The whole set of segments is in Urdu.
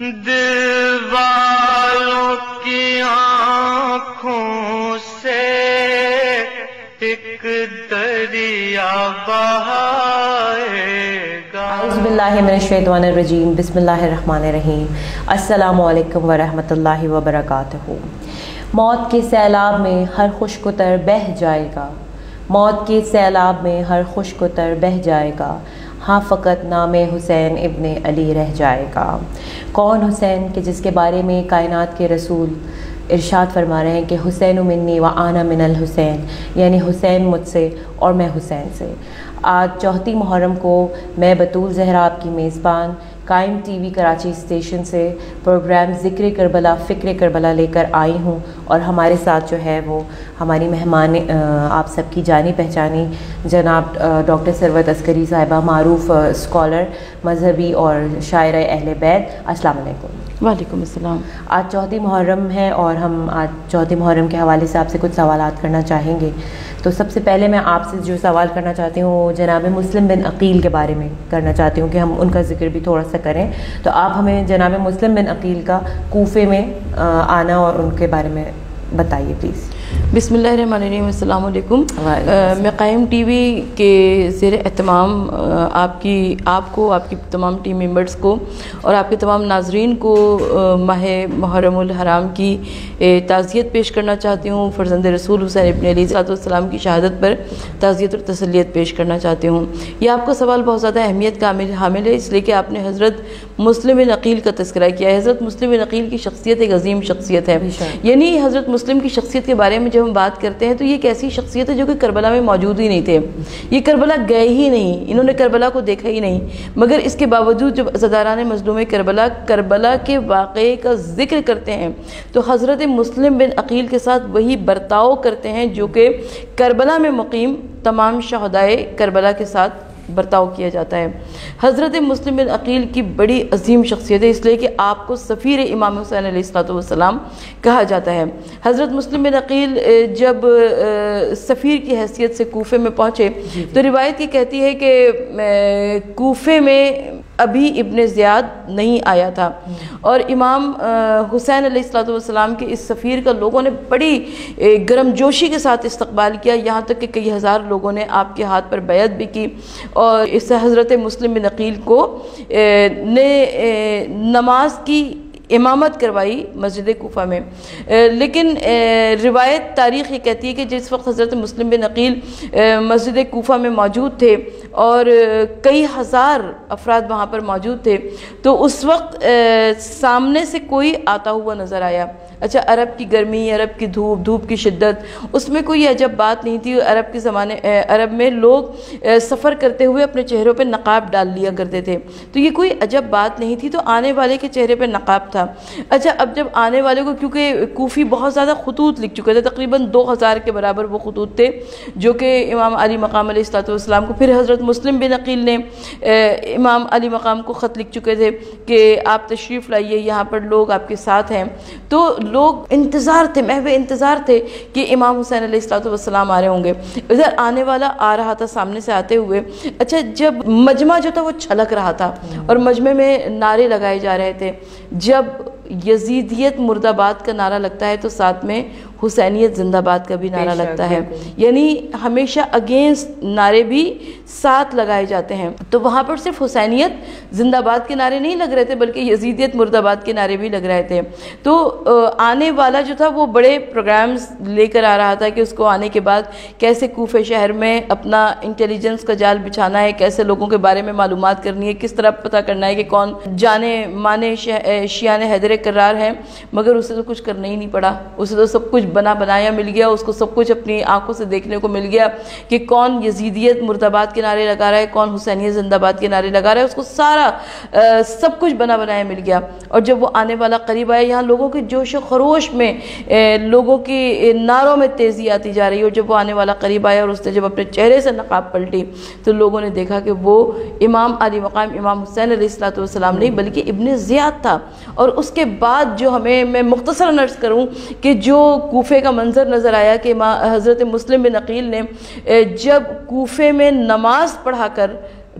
دل والوں کی آنکھوں سے ایک دریا بہائے گا۔ اعوذ باللہ من الشیطان الرجیم، بسم اللہ الرحمن الرحیم۔ السلام علیکم ورحمۃ اللہ وبرکاتہ۔ موت کے سیلاب میں ہر خشک و تر بہہ جائے گا، موت کے سیلاب میں ہر خشک و تر بہہ جائے گا، ہاں فقط نام حسین ابن علی رہ جائے گا۔ کون حسین کہ جس کے بارے میں کائنات کے رسول ارشاد فرما رہے ہیں کہ حسین منی و آنا من الحسین، یعنی حسین مجھ سے اور میں حسین سے۔ آج 4 محرم کو میں بطول زہرا آپ کی میزبان قائم ٹی وی کراچی اسٹیشن سے پروگرام ذکر کربلا فکر کربلا لے کر آئی ہوں، اور ہمارے ساتھ جو ہے وہ ہماری مہمان آپ سب کی جانی پہچانی جناب ڈاکٹر ثروت عسکری صاحبہ، معروف اسکالر، مذہبی اور شاعرہ اہل بیت۔ السلام علیکم۔ وعلیکم السلام۔ آج 4 محرم ہے اور ہم آج 4 محرم کے حوالے سے آپ سے کچھ سوالات کرنا چاہیں گے۔ تو سب سے پہلے میں آپ سے جو سوال کرنا چاہتی ہوں وہ جناب مسلم بن عقیل کے بارے میں کرنا چاہتی ہوں کہ ہم ان کا ذکر بھی تھوڑا سا کریں۔ تو آپ ہمیں جناب مسلم بن عقیل کا کوفے میں آنا اور ان کے بارے میں بتائیے پلیز۔ بسم اللہ الرحمن الرحیم۔ السلام علیکم۔ میں قائم ٹی وی کے زیر اہتمام آپ کو آپ کی تمام ٹیم ممبرز کو اور آپ کے تمام ناظرین کو ماہ محرم الحرام کی تعزیت پیش کرنا چاہتی ہوں۔ فرزند رسول حسین ابن علی علیہ السلام کی شہادت پر تعزیت اور تسلیت پیش کرنا چاہتی ہوں۔ یہ آپ کا سوال بہت زیادہ اہمیت کا حامل ہے، اس لیے کہ آپ نے حضرت مسلم بن عقیل کا تذکرہ کیا ہے۔ حضرت مسلم بن عقیل کی شخصیت ایک عظیم شخصیت ہے، یعنی حضرت مسلم کی شخصیت کے بارے میں جب ہم بات کرتے ہیں تو یہ ایک ایسی شخصیت ہے جو کہ کربلا میں موجود ہی نہیں تھے، یہ کربلا گئے ہی نہیں، انہوں نے کربلا کو دیکھا ہی نہیں، مگر اس کے باوجود جب عزاداران مظلوم کربلا کے واقعے کا ذکر کرتے ہیں تو حضرت مسلم بن عقیل کے ساتھ وہی برتاؤ کرتے ہیں جو کہ کربلا میں مقیم تمام شہدائے کربلا کے ساتھ برتاؤ کیا جاتا ہے۔ حضرت مسلم بن عقیل کی بڑی عظیم شخصیت ہے، اس لیے کہ آپ کو سفیر امام حسین علیہ السلام کہا جاتا ہے۔ حضرت مسلم بن عقیل جب سفیر کی حیثیت سے کوفے میں پہنچے تو روایت یہ کہتی ہے کہ کوفے میں ابھی ابن زیاد نہیں آیا تھا، اور امام حسین علیہ السلام کے اس سفیر کا لوگوں نے بڑی گرم جوشی کے ساتھ استقبال کیا، یہاں تک کہ کئی ہزار لوگوں نے آپ کے ہاتھ پر بیعت بھی کی، اور اس حضرت مسلم بن عقیل کو نے نماز کی امامت کروائی مسجد کوفہ میں۔ لیکن روایت تاریخ یہ کہتی ہے کہ جس وقت حضرت مسلم بن عقیل مسجد کوفہ میں موجود تھے اور کئی ہزار افراد وہاں پر موجود تھے تو اس وقت سامنے سے کوئی آتا ہوا نظر آیا۔ اچھا، عرب کی گرمی، عرب کی دھوپ کی شدت، اس میں کوئی عجب بات نہیں تھی۔ عرب میں لوگ سفر کرتے ہوئے اپنے چہروں پہ نقاب ڈال لیا کرتے تھے، تو یہ کوئی عجب بات نہیں تھی، تو آنے والے کے چہرے پہ نقاب تھا۔ اچھا، اب جب آنے والے کو، کیونکہ کوفی بہت زیادہ خطوط لکھ چکے تھے، تقریباً 2000 کے برابر وہ خطوط تھے جو کہ امام علی مقام علیہ السلام کو، پھر حضرت مسلم بن عقیل نے امام علی مقام کو خط لکھ چکے تھے کہ آپ تشریف لائیے، یہاں پر لوگ آپ کے ساتھ ہیں۔ تو لوگ انتظار تھے، محو انتظار تھے کہ امام حسین علیہ السلام آ رہے ہوں گے۔ ادھر آنے والا آ رہا تھا سامنے سے آتے ہوئے۔ اچھا، جب مجمع جو تھا وہ چھلک رہا تھا اور مجمع میں نعرے لگائے جا رہے تھے، جب یزیدیت مرد آباد کا نعرہ لگتا ہے تو ساتھ میں حسینیت زندہ باد کا بھی نعرہ لگتا ہے، یعنی ہمیشہ اگینسٹ نعرے بھی ساتھ لگائے جاتے ہیں۔ تو وہاں پر صرف حسینیت زندہ باد کے نعرے نہیں لگ رہے تھے بلکہ یزیدیت مرد آباد کے نعرے بھی لگ رہے تھے۔ تو آنے والا جو تھا وہ بڑے پروگرامز لے کر آ رہا تھا کہ اس کو آنے کے بعد کیسے کوفے شہر میں اپنا انٹیلیجنس کا جال بچھانا ہے، کیسے لوگوں کے بارے میں معلومات کرنی ہے، کس طرح پتہ کرنا ہے کہ کون جانے مانے شیعان حیدر کرار ہیں، مگر اسے تو کچھ کرنا ہی نہیں پڑا، اسے تو سب کچھ بنایا مل گیا، اس کو سب کچھ اپنی آنکھوں سے دیکھنے کو مل گیا کہ کون یزیدیت مرد آباد کے نعرے لگا رہا ہے، کون حسینیت زندہ باد کے نعرے لگا رہا ہے، اس کو سارا سب کچھ بنایا مل گیا۔ اور جب وہ آنے والا قریب آیا، یہاں لوگوں کے جوش و خروش میں، لوگوں کی نعروں میں تیزی آتی جا رہی ہے، اور جب وہ آنے والا قریب آیا اور اس نے جب اپنے چہرے سے نقاب پلٹی تو لوگوں نے دیکھا کہ وہ امام علی مقام امام حسین علیہ السلام نہیں بلکہ ابن زیاد تھا۔ اور اس کے بعد جو میں مختصر عرض کروں کہ جو کوفے کا منظر نظر آیا کہ حضرت مسلم بن عقیل نے جب کوفے میں نماز پڑھا کر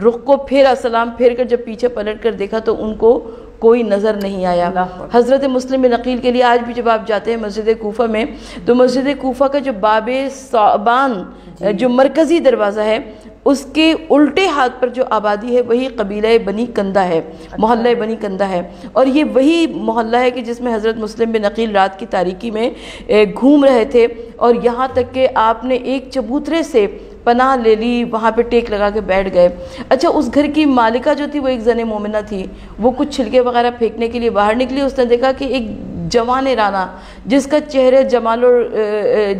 رخ کو پھیرا، سلام پھیر کر جب پیچھے پلٹ کر دیکھا تو ان کو کوئی نظر نہیں آیا۔ حضرت مسلم بن عقیل کے لیے آج بھی جب آپ جاتے ہیں مسجد کوفہ میں تو مسجد کوفہ کا جو باب ثعبان جو مرکزی دروازہ ہے اس کے الٹے ہاتھ پر جو آبادی ہے وہی قبیلہ بنی کندہ ہے، محلہ بنی کندہ ہے، اور یہ وہی محلہ ہے کہ جس میں حضرت مسلم بن عقیل رات کی تاریکی میں گھوم رہے تھے، اور یہاں تک کہ آپ نے ایک چبوترے سے پناہ لے لی، وہاں پہ ٹیک لگا کے بیٹھ گئے۔ اچھا، اس گھر کی مالکہ جو تھی وہ ایک زن مومنہ تھی، وہ کچھ چھلکے وغیرہ پھینکنے کے لیے باہر نکلی، اس نے دیکھا کہ ایک جوان رانا جس کا چہرہ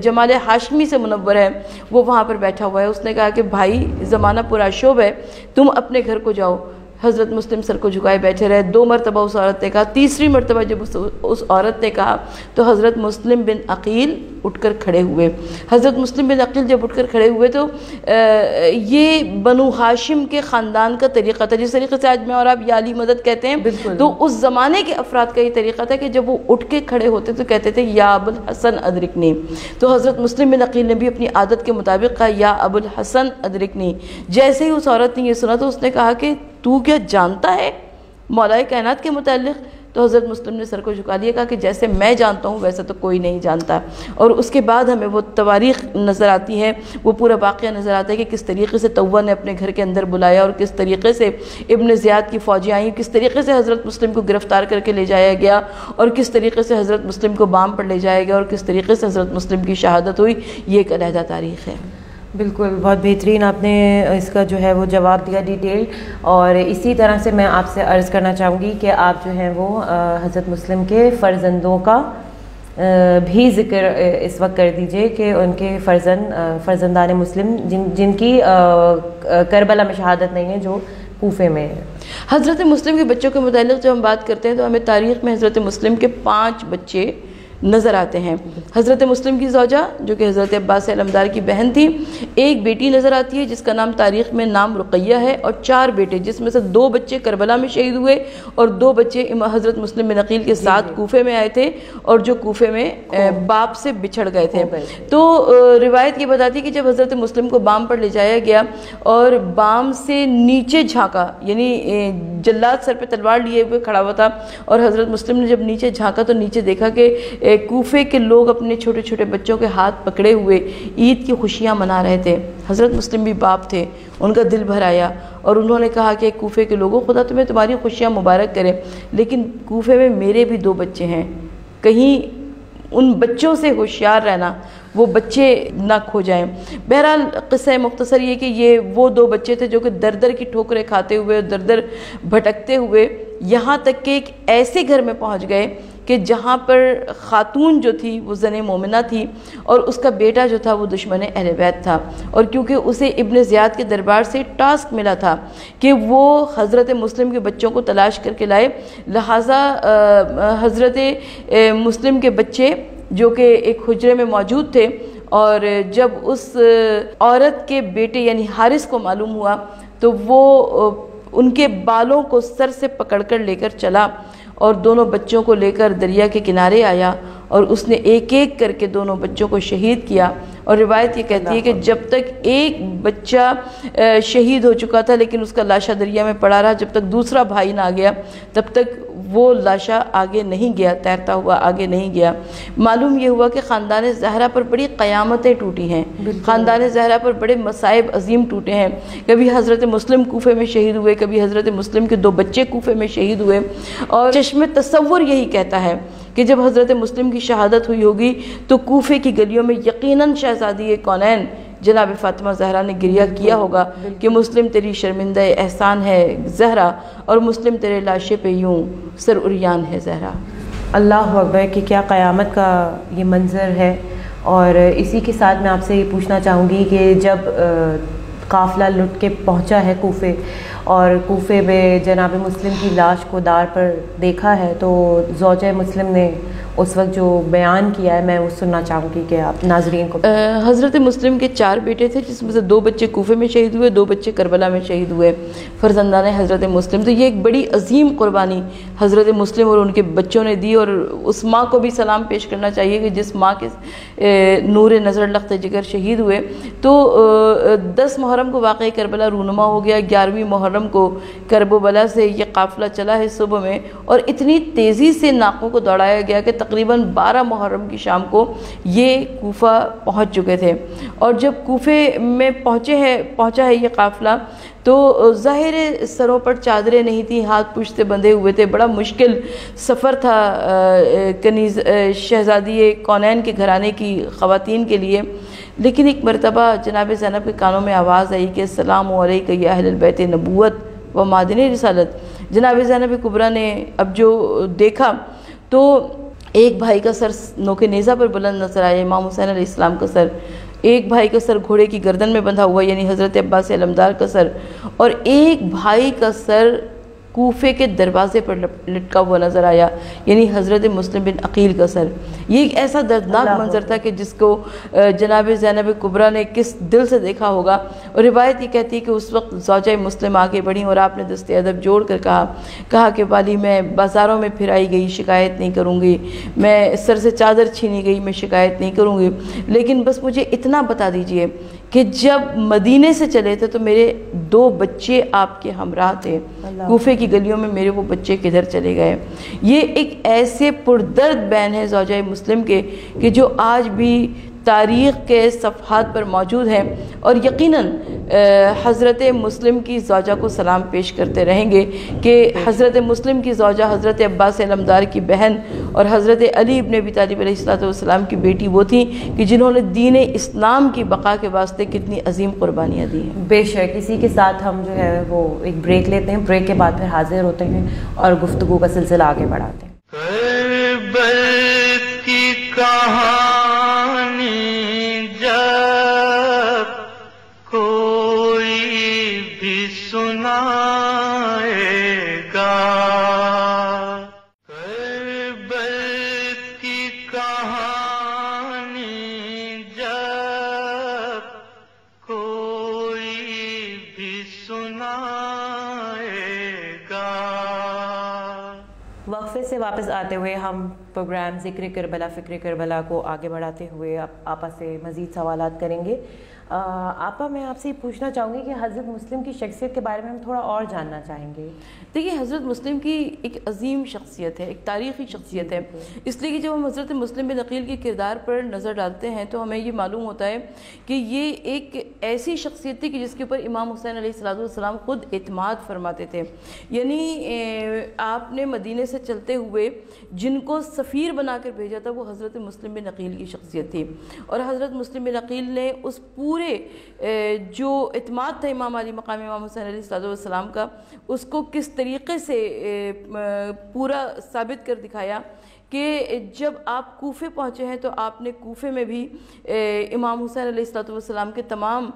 جمال ہاشمی سے منور ہے وہ وہاں پر بیٹھا ہوا ہے۔ اس نے کہا کہ بھائی زمانہ پورا شوب ہے، تم اپنے گھر کو جاؤ۔ حضرت مسلم سر کو جھکائے بیٹھے رہے، 2 مرتبہ اس عورت نے کہا، تیسری مرتبہ جب اس عورت نے کہا تو حضرت مسلم بن عقیل اٹھ کر کھڑے ہوئے۔ حضرت مسلم بن عقیل جب اٹھ کر کھڑے ہوئے تو یہ بنو ہاشم کے خاندان کا طریقہ تھا، جس طریقے سے آج میں اور آپ یا علی مدد کہتے ہیں، تو اس زمانے کے افراد کا یہ طریقہ تھا کہ جب وہ اٹھ کے کھڑے ہوتے تو کہتے تھے یا ابو الحسن ادرکنی۔ تو حضرت مسلم بن عقیل نے بھی اپنی عادت کے مطابق کہا یا ابو الحسن ادرکنی۔ جیسے ہی اس عورت نے یہ سنا تو اس نے کہا کہ تو کیا جانتا ہے مولا کائنات کے متعلق؟ تو حضرت مسلم نے سر کو جھکا لیا، کہا کہ جیسے میں جانتا ہوں ویسے تو کوئی نہیں جانتا۔ اور اس کے بعد ہمیں وہ تواریخ نظر آتی ہے، وہ پورا واقعہ نظر آتا ہے کہ کس طریقے سے طوّا نے اپنے گھر کے اندر بلایا، اور کس طریقے سے ابن زیاد کی فوجیں آئیں، کس طریقے سے حضرت مسلم کو گرفتار کر کے لے جایا گیا، اور کس طریقے سے حضرت مسلم کو بام پر لے جایا گیا، اور کس طریقے سے حضرت مسلم کی شہادت ہوئی۔ یہ ایک علیحدہ تاریخ ہے۔ بالکل، بہت بہترین آپ نے اس کا جو ہے وہ جواب دیا ڈیٹیل، اور اسی طرح سے میں آپ سے عرض کرنا چاہوں گی کہ آپ جو ہیں وہ حضرت مسلم کے فرزندوں کا بھی ذکر اس وقت کر دیجئے کہ ان کے فرزندان مسلم جن کی کربلا میں شہادت نہیں ہے، جو کوفے میں ہے۔ حضرت مسلم کے بچوں کے متعلق جب ہم بات کرتے ہیں تو ہمیں تاریخ میں حضرت مسلم کے 5 بچے نظر آتے ہیں۔ حضرت مسلم کی زوجہ جو کہ حضرت عباس علمدار کی بہن تھی، ایک بیٹی نظر آتی ہے جس کا نام تاریخ میں نام رقیہ ہے، اور 4 بیٹے جس میں سے 2 بچے کربلا میں شہید ہوئے اور 2 بچے حضرت مسلم بن عقیل کے ساتھ کوفے میں آئے تھے، اور جو کوفے میں باپ سے بچھڑ گئے تھے۔ تو روایت یہ بتاتی ہے کہ جب حضرت مسلم کو بام پر لے جایا گیا اور بام سے نیچے جھانکا، یعنی جلاد سر پہ تلوار لیے ہوئے کھڑا ہوا تھا، اور حضرت مسلم نے جب نیچے جھانکا تو نیچے دیکھا کہ کوفے کے لوگ اپنے چھوٹے چھوٹے بچوں کے ہاتھ پکڑے ہوئے عید کی خوشیاں منا رہے تھے۔ حضرت مسلم بھی باپ تھے، ان کا دل بھر آیا، اور انہوں نے کہا کہ کوفے کے لوگوں، خدا تمہیں تمہاری خوشیاں مبارک کرے، لیکن کوفے میں میرے بھی 2 بچے ہیں، کہیں ان بچوں سے ہوشیار رہنا، وہ بچے نہ کھو جائیں۔ بہرحال قصہ مختصر یہ کہ یہ وہ 2 بچے تھے جو کہ در در کی ٹھوکریں کھاتے ہوئے، در در بھٹکتے ہوئے، یہاں تک کہ ایک ایسے گھر میں پہنچ گئے کہ جہاں پر خاتون جو تھی وہ زن مومنہ تھی، اور اس کا بیٹا جو تھا وہ دشمن اہل بیت تھا، اور کیونکہ اسے ابن زیاد کے دربار سے ٹاسک ملا تھا کہ وہ حضرت مسلم کے بچوں کو تلاش کر کے لائے، لہٰذا حضرت مسلم کے بچے جو کہ ایک حجرے میں موجود تھے، اور جب اس عورت کے بیٹے یعنی حارث کو معلوم ہوا تو وہ ان کے بالوں کو سر سے پکڑ کر لے کر چلا، اور دونوں بچوں کو لے کر دریا کے کنارے آیا، اور اس نے ایک ایک کر کے دونوں بچوں کو شہید کیا۔ اور روایت یہ کہتی ہے کہ جب تک ایک بچہ شہید ہو چکا تھا لیکن اس کا لاشا دریا میں پڑا رہا، جب تک دوسرا بھائی نہ آ گیا تب تک وہ لاشا آگے نہیں گیا، تیرتا ہوا آگے نہیں گیا۔ معلوم یہ ہوا کہ خاندان زہرا پر بڑی قیامتیں ٹوٹی ہیں، خاندان زہرا پر بڑے مصائب عظیم ٹوٹے ہیں۔ کبھی حضرت مسلم کوفے میں شہید ہوئے، کبھی حضرت مسلم کے 2 بچے کوفے میں شہید ہوئے، اور چشم تصور یہی کہتا ہے کہ جب حضرت مسلم کی شہادت ہوئی ہوگی تو کوفے کی گلیوں میں یقیناً شہزادی کونین جناب فاطمہ زہرا نے گریہ کیا ہوگا کہ مسلم تیری شرمندہ احسان ہے زہرا، اور مسلم تیرے لاشے پہ یوں سر عریان ہے زہرا۔ اللہ اکبر، کہ کیا قیامت کا یہ منظر ہے۔ اور اسی کے ساتھ میں آپ سے یہ پوچھنا چاہوں گی کہ جب قافلہ لٹ کے پہنچا ہے کوفے، اور کوفے میں جناب مسلم کی لاش کو دار پر دیکھا ہے، تو زوجہ مسلم نے اس وقت جو بیان کیا ہے میں وہ سننا چاہوں گی کہ آپ ناظرین کو۔ حضرت مسلم کے 4 بیٹے تھے جس میں سے 2 بچے کوفے میں شہید ہوئے، 2 بچے کربلا میں شہید ہوئے، فرزندان حضرت مسلم۔ تو یہ ایک بڑی عظیم قربانی حضرت مسلم اور ان کے بچوں نے دی، اور اس ماں کو بھی سلام پیش کرنا چاہیے کہ جس ماں کے نور نظر لخت جگر شہید ہوئے۔ تو 10 محرم کو واقعہ کربلا رونما ہو گیا، 11ویں محرم محرم کو کرب و بلا سے یہ قافلہ چلا ہے صبح میں، اور اتنی تیزی سے ناقوں کو دوڑایا گیا کہ تقریباً 12 محرم کی شام کو یہ کوفہ پہنچ چکے تھے۔ اور جب کوفے میں پہنچا ہے یہ قافلہ، تو ظاہر سروں پر چادریں نہیں تھیں، ہاتھ پشت سے بندھے ہوئے تھے، بڑا مشکل سفر تھا کنیز شہزادی کونین کے گھرانے کی خواتین کے لیے۔ لیکن ایک مرتبہ جناب زینب کے کانوں میں آواز آئی کہ السلام علیکم یا اہل البیت نبوت و معدن رسالت۔ جناب زینب کبریٰ نے اب جو دیکھا تو ایک بھائی کا سر نوک نیزہ پر بلند نظر آیا، امام حسین علیہ السلام کا سر، ایک بھائی کا سر گھوڑے کی گردن میں بندھا ہوا یعنی حضرت عباس علمدار کا سر، اور ایک بھائی کا سر کوفے کے دروازے پر لٹکا ہوا نظر آیا یعنی حضرت مسلم بن عقیل کا سر۔ یہ ایک ایسا دردناک منظر تھا کہ جس کو جناب زینب کبریٰ نے کس دل سے دیکھا ہوگا۔ اور روایت یہ کہتی ہے کہ اس وقت زوجہ مسلم آگے بڑھیں اور آپ نے دست ادب جوڑ کر کہا کہ والی میں بازاروں میں پھرائی گئی شکایت نہیں کروں گی، میں سر سے چادر چھینی گئی میں شکایت نہیں کروں گی، لیکن بس مجھے اتنا بتا دیجئے کہ جب مدینے سے چلے تھے تو میرے 2 بچے آپ کے ہمراہ تھے، کوفے کی گلیوں میں میرے وہ بچے کدھر چلے گئے۔ یہ ایک ایسے پردرد بیان ہے زوجہ مسلم کے کہ جو آج بھی تاریخ کے صفحات پر موجود ہیں، اور یقیناً حضرت مسلم کی زوجہ کو سلام پیش کرتے رہیں گے کہ حضرت مسلم کی زوجہ حضرت عباس علمدار کی بہن اور حضرت علی ابن ابی طالب علیہ السلام کی بیٹی وہ تھیں کہ جنہوں نے دین اسلام کی بقا کے واسطے کتنی عظیم قربانیاں دی ہیں۔ بے شک اسی کے ساتھ ہم جو ہے وہ ایک بریک لیتے ہیں، بریک کے بعد پھر حاضر ہوتے ہیں اور گفتگو کا سلسلہ آگے بڑھاتے ہیں۔ کربل کی کہانی جب کوئی بھی سنائے گا، کربل کی کہانی جب کوئی بھی سنائے گا۔ وقفے سے واپس آتے ہوئے ہم پروگرام ذکر کربلا فکر کربلا کو آگے بڑھاتے ہوئے آپا سے مزید سوالات کریں گے۔ آپا میں آپ سے یہ پوچھنا چاہوں گی کہ حضرت مسلم کی شخصیت کے بارے میں ہم تھوڑا اور جاننا چاہیں گے۔ دیکھیے حضرت مسلم کی ایک عظیم شخصیت ہے، ایک تاریخی شخصیت ہے، اس لیے کہ جب ہم حضرت مسلم بن عقیل کے کردار پر نظر ڈالتے ہیں تو ہمیں یہ معلوم ہوتا ہے کہ یہ ایک ایسی شخصیت تھی کہ جس کے اوپر امام حسین علیہ السلام خود اعتماد فرماتے تھے۔ یعنی آپ نے مدینے سے چلتے ہوئے جن کو سفیر بنا کر بھیجا تھا وہ حضرت مسلم بن عقیل کی شخصیت تھی، اور حضرت مسلم بن عقیل نے اس پورے جو اعتماد تھا امام علی مقام امام حسین علیہ السلام کا، اس کو کس طریقے سے پورا ثابت کر دکھایا کہ جب آپ کوفے پہنچے ہیں تو آپ نے کوفے میں بھی امام حسین علیہ السلام کے تمام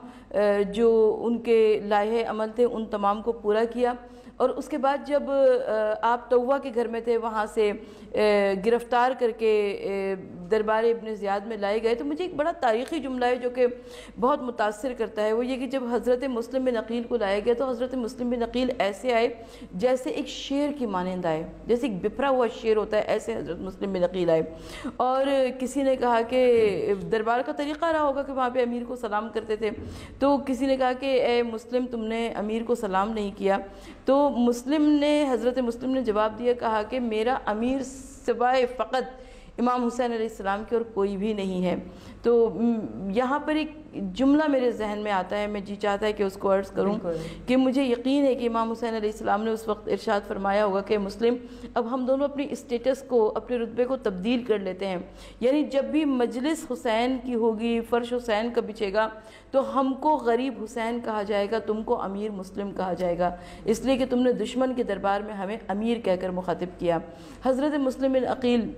جو ان کے لائحے عمل تھے ان تمام کو پورا کیا، اور اس کے بعد جب آپ توہ کے گھر میں تھے وہاں سے گرفتار کر کے دربار ابن زیاد میں لائے گئے، تو مجھے ایک بڑا تاریخی جملہ ہے جو کہ بہت متاثر کرتا ہے، وہ یہ کہ جب حضرت مسلم بن عقیل کو لایا گیا تو حضرت مسلم بن عقیل ایسے آئے جیسے ایک شیر کی مانند آئے، جیسے ایک بپھرا ہوا شیر ہوتا ہے ایسے حضرت مسلم بن عقیل آئے۔ اور کسی نے کہا کہ دربار کا طریقہ رہا ہوگا کہ وہاں پہ امیر کو سلام کرتے تھے، تو کسی نے کہا کہ اے مسلم تم نے امیر کو سلام نہیں کیا، تو حضرت مسلم نے جواب دیا، کہا کہ میرا امیر سوائے فقط امام حسین علیہ السلام کی اور کوئی بھی نہیں ہے۔ تو یہاں پر ایک جملہ میرے ذہن میں آتا ہے، میں جی چاہتا ہے کہ اس کو عرض کروں کہ مجھے یقین ہے کہ امام حسین علیہ السلام نے اس وقت ارشاد فرمایا ہوگا کہ مسلم اب ہم دونوں اپنی اسٹیٹس کو اپنے رتبے کو تبدیل کر لیتے ہیں، یعنی جب بھی مجلس حسین کی ہوگی فرش حسین کا بچھے گا تو ہم کو غریب حسین کہا جائے گا، تم کو امیر مسلم کہا جائے گا، اس لیے کہ تم نے دشمن کے دربار میں ہمیں امیر کہہ کر مخاطب کیا۔ حضرت مسلم بن عقیل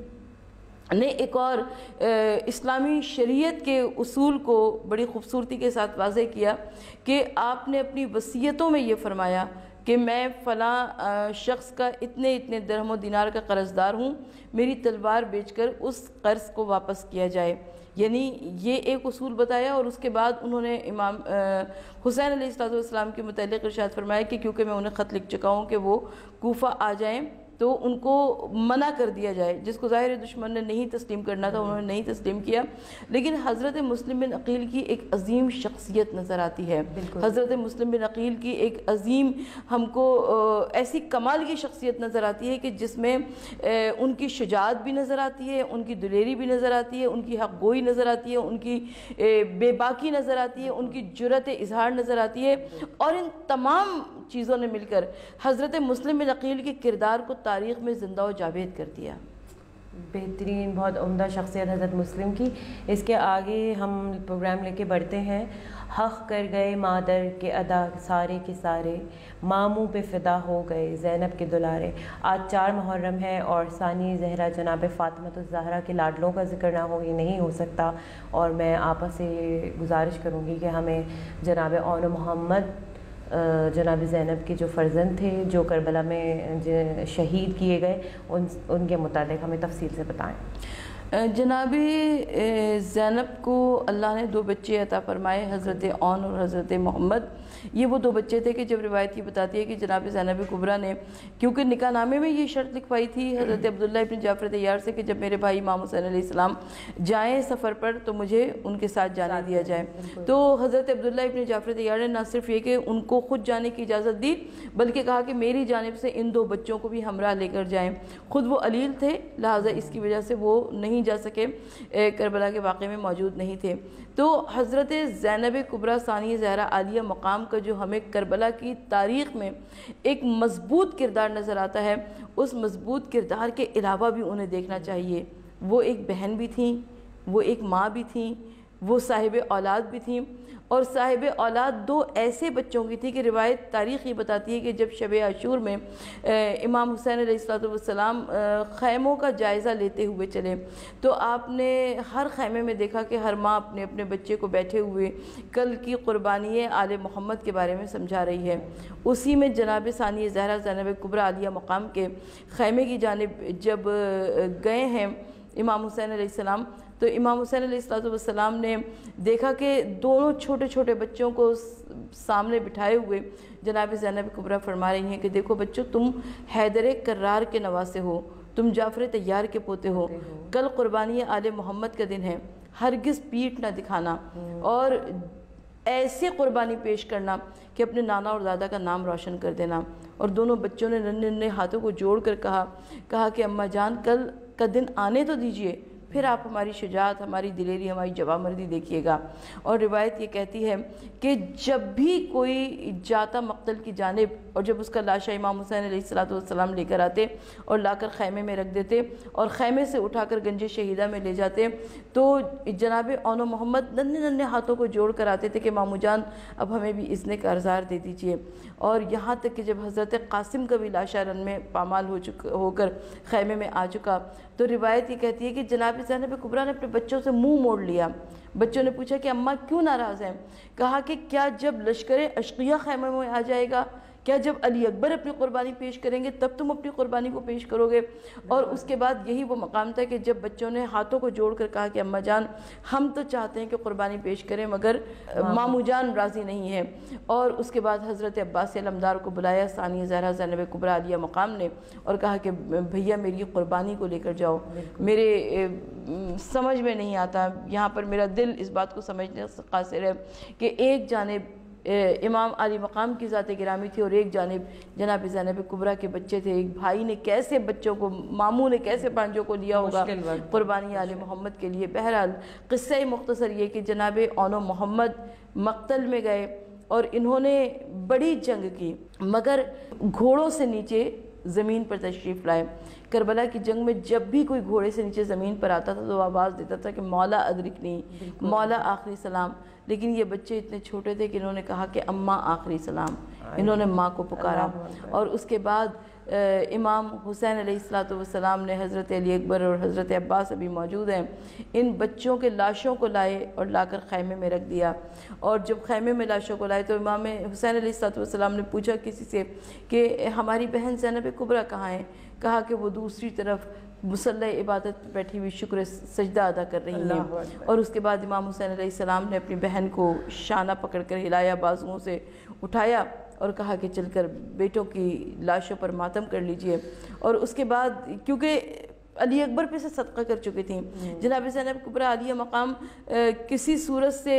نے ایک اور اسلامی شریعت کے اصول کو بڑی خوبصورتی کے ساتھ واضح کیا کہ آپ نے اپنی وصیتوں میں یہ فرمایا کہ میں فلاں شخص کا اتنے درہم و دینار کا قرض دار ہوں، میری تلوار بیچ کر اس قرض کو واپس کیا جائے۔ یعنی یہ ایک اصول بتایا، اور اس کے بعد انہوں نے امام حسین علیہ السلام کے متعلق ارشاد فرمایا کہ کیونکہ میں انہیں خط لکھ چکا ہوں کہ وہ کوفہ آ جائیں تو ان کو منع کر دیا جائے، جس کو ظاہر دشمن نے نہیں تسلیم کرنا تھا انہوں نے نہیں تسلیم کیا. لیکن حضرت مسلم بن عقیل کی ایک عظیم شخصیت نظر آتی ہے. حضرت مسلم بن عقیل کی ایک عظیم ہم کو ایسی کمال کی شخصیت نظر آتی ہے کہ جس میں ان کی شجاعت بھی نظر آتی ہے، ان کی دلیری بھی نظر آتی ہے، ان کی حق گوئی نظر آتی ہے، ان کی بے باکی نظر آتی ہے، ان کی جرأت اظہار نظر آتی ہے. اور ان تمام چیزوں نے مل کر حضرت مسلم بن عقیل کے کردار کو تاریخ میں زندہ و جاوید کر دیا. بہترین، بہت عمدہ شخصیت حضرت مسلم کی. اس کے آگے ہم پروگرام لے کے بڑھتے ہیں. حق کر گئے مادر کے ادا سارے کے سارے، ماموں پہ فدا ہو گئے زینب کے دلارے. آج 4 محرم ہے اور ثانی زہرا جناب فاطمۃ الزہرا کے لاڈلوں کا ذکر نہ ہو، یہ نہیں ہو سکتا. اور میں آپا سے گزارش کروں گی کہ ہمیں جناب اون محمد جناب زینب کے جو فرزند تھے جو کربلا میں شہید کیے گئے ان کے متعلق ہمیں تفصیل سے بتائیں. جناب زینب کو اللہ نے 2 بچے عطا فرمائے، حضرت اون اور حضرت محمد. یہ وہ 2 بچے تھے کہ جب روایت یہ بتاتی ہے کہ جناب زینب کبریٰ نے کیونکہ نکاح نامے میں یہ شرط لکھوائی تھی حضرت عبداللہ ابن جعفر طیار سے کہ جب میرے بھائی امام حسین علیہ السلام جائیں سفر پر تو مجھے ان کے ساتھ جانے دیا جائے. تو حضرت عبداللہ ابن جعفر طیار نے نہ صرف یہ کہ ان کو خود جانے کی اجازت دی بلکہ کہا کہ میری جانب سے ان 2 بچوں کو بھی ہمراہ لے کر جائیں. خود وہ علیل تھے، لہٰذا اس کی وجہ سے وہ نہیں جا سکے، کربلا کے واقعے میں موجود نہیں تھے. تو حضرت زینب کبریٰ ثانی زہرا عالیہ مقام کا جو ہمیں کربلا کی تاریخ میں ایک مضبوط کردار نظر آتا ہے، اس مضبوط کردار کے علاوہ بھی انہیں دیکھنا چاہیے. وہ ایک بہن بھی تھیں، وہ ایک ماں بھی تھیں، وہ صاحب اولاد بھی تھیں. اور صاحب اولاد 2 ایسے بچوں کی تھی کہ روایت تاریخ یہ بتاتی ہے کہ جب شب عاشور میں امام حسین علیہ السلام خیموں کا جائزہ لیتے ہوئے چلے تو آپ نے ہر خیمے میں دیکھا کہ ہر ماں اپنے اپنے بچے کو بیٹھے ہوئے کل کی قربانی آل محمد کے بارے میں سمجھا رہی ہے. اسی میں جناب ثانی زہرا زینب کبریٰ عالیہ مقام کے خیمے کی جانب جب گئے ہیں امام حسین علیہ السلام تو امام حسین علیہ السلام نے دیکھا کہ دونوں چھوٹے چھوٹے بچوں کو سامنے بٹھائے ہوئے جناب زینب کبریٰ فرما رہی ہیں کہ دیکھو بچوں، تم حیدر کرار کے نواسے ہو، تم جعفر طیار کے پوتے ہو، کل قربانی آل محمد کا دن ہے، ہرگز پیٹھ نہ دکھانا اور ایسے قربانی پیش کرنا کہ اپنے نانا اور دادا کا نام روشن کر دینا. اور دونوں بچوں نے ننھے ننھے ہاتھوں کو جوڑ کر کہا کہ اماں جان کل کا دن آنے تو دیجئے، پھر آپ ہماری شجاعت، ہماری دلیری، ہماری جوامردی دیکھیے گا. اور روایت یہ کہتی ہے کہ جب بھی کوئی جاتا مقتل کی جانب اور جب اس کا لاشا امام حسین علیہ السلام لے کر آتے اور لا کر خیمے میں رکھ دیتے اور خیمے سے اٹھا کر گنج شہیدہ میں لے جاتے تو جناب اون محمد ننھے ننھے ہاتھوں کو جوڑ کر آتے تھے کہ مامو جان اب ہمیں بھی اذن کارزار دے دیجیے. اور یہاں تک کہ جب حضرت قاسم کا بھی لاشا رن میں پامال ہو کر خیمے میں آ چکا تو روایت یہ کہتی ہے کہ جناب زینب کبریٰ نے اپنے بچوں سے منہ موڑ لیا. بچوں نے پوچھا کہ اماں کیوں ناراض ہیں؟ کہا کہ کیا جب لشکر اشقیہ خیمے میں آ جائے گا، کیا جب علی اکبر اپنی قربانی پیش کریں گے تب تم اپنی قربانی کو پیش کرو گے؟ اور اس کے بعد یہی وہ مقام تھا کہ جب بچوں نے ہاتھوں کو جوڑ کر کہا کہ اماں جان ہم تو چاہتے ہیں کہ قربانی پیش کریں مگر مامو جان راضی نہیں ہیں. اور اس کے بعد حضرت عباس علمدار کو بلایا ثانی زہرا زینب کبریٰ عالیہ مقام نے اور کہا کہ بھیا میری قربانی کو لے کر جاؤ. میرے سمجھ میں نہیں آتا، یہاں پر میرا دل اس بات کو سمجھنے سے قاصر ہے کہ ایک جانب امام علی مقام کی ذات گرامی تھی اور ایک جانب جناب زینب کبریٰ کے بچے تھے. ایک بھائی نے کیسے بچوں کو، ماموں نے کیسے بانجوں کو لیا ہوگا قربانی آل محمد کے لیے. بہرحال قصہ مختصر یہ کہ جناب اون محمد مقتل میں گئے اور انہوں نے بڑی جنگ کی مگر گھوڑوں سے نیچے زمین پر تشریف لائے. کربلا کی جنگ میں جب بھی کوئی گھوڑے سے نیچے زمین پر آتا تھا تو آواز دیتا تھا کہ مولا ادرکنی، مولا آخری سلام. لیکن یہ بچے اتنے چھوٹے تھے کہ انہوں نے کہا کہ اماں آخری سلام، انہوں نے ماں کو پکارا. اور اس کے بعد امام حسین علیہ السلام نے، حضرت علی اکبر اور حضرت عباس ابھی موجود ہیں، ان بچوں کے لاشوں کو لائے اور لا کر خیمے میں رکھ دیا. اور جب خیمے میں لاشوں کو لائے تو امام حسین علیہ السلام نے پوچھا کسی سے کہ ہماری بہن زینب کبریٰ کہاں ہیں؟ کہا کہ وہ دوسری طرف مصلی عبادت پہ بیٹھی ہوئی شکر سجدہ ادا کر رہی ہیں. اور اس کے بعد امام حسین علیہ السلام نے اپنی بہن کو شانہ پکڑ کر ہلایا، بازوؤں سے اٹھایا اور کہا کہ چل کر بیٹوں کی لاشوں پر ماتم کر لیجئے. اور اس کے بعد کیونکہ علی اکبر پہ سے صدقہ کر چکی تھیں، جناب زینب کبریٰ عالیہ مقام کسی صورت سے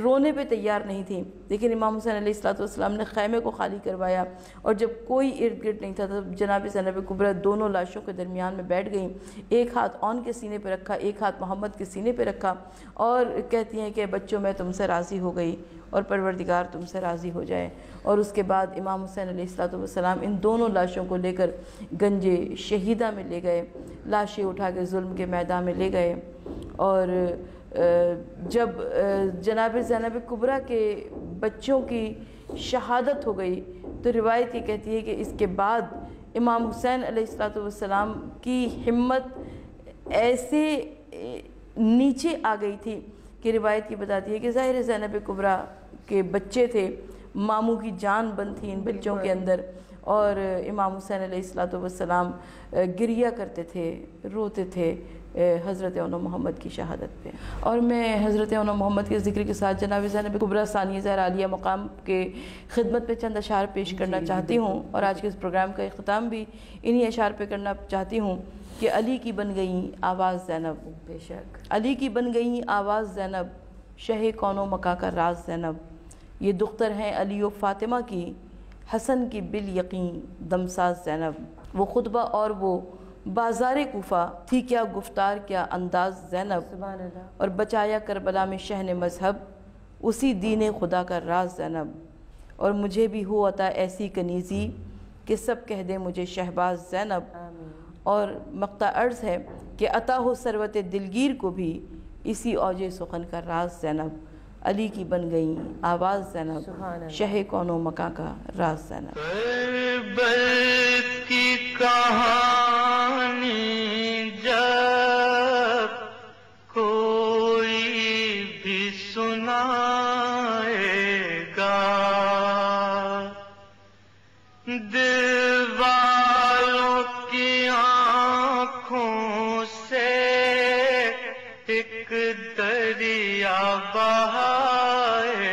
رونے پہ تیار نہیں تھیں، لیکن امام حسین علیہ السلام نے خیمے کو خالی کروایا، اور جب کوئی ارد گرد نہیں تھا تو جناب زینب کبریٰ دونوں لاشوں کے درمیان میں بیٹھ گئیں، ایک ہاتھ اون کے سینے پہ رکھا، ایک ہاتھ محمد کے سینے پہ رکھا، اور کہتی ہیں کہ بچوں میں تم سے راضی ہو گئی اور پروردگار تم سے راضی ہو جائے. اور اس کے بعد امام حسین علیہ السلام ان دونوں لاشوں کو لے کر گنج شہیدہ میں لے گئے، لاشیں اٹھا کے ظلم کے میدان میں لے گئے. اور جب جناب زینب کبریٰ کے بچوں کی شہادت ہو گئی تو روایت یہ کہتی ہے کہ اس کے بعد امام حسین علیہ السلام کی ہمت ایسے نیچے آ گئی تھی کہ روایت یہ بتاتی ہے کہ ظاہر زینب کبریٰ کے بچے تھے، ماموں کی جان بند تھی ان بچوں کے اندر، اور امام حسین علیہ السلام گریہ کرتے تھے، روتے تھے حضرت اون محمد کی شہادت پہ. اور میں حضرت اون محمد کے ذکر کے ساتھ جناب زینب کبریٰ ثانیہ زہرا عالیہ مقام کے خدمت پہ چند اشعار پیش کرنا چاہتی ہوں، اور آج کے اس پروگرام کا اختتام بھی انہی اشعار پہ کرنا چاہتی ہوں کہ علی کی بن گئیں آواز زینب، بے شک علی کی بن گئیں آواز زینب، شہ کون و مکاں کا راز زینب، یہ دختر ہیں علی و فاطمہ کی، حسن کی بالیقین دمساز زینب. وہ خطبہ اور وہ بازار کوفہ تھی کیا گفتار کیا انداز زینب، سبحان اللہ. اور بچایا کربلا میں شہن مذہب اسی دین خدا کا راز زینب. اور مجھے بھی ہو عطا ایسی کنیزی کہ سب کہہ دیں مجھے شہباز زینب. آمین. اور مقطع عرض ہے کہ عطا ہو ثروت دلگیر کو بھی اسی اوج سخن کا راز زینب. علی کی بن گئیں آواز زینب، سبحان اللہ. شہ کون و مکاں کا راز زینب. کربل کی کہانی جب کوئی بھی سنائے گا، دل والوں کی آنکھوں سے ایک دریا بہائے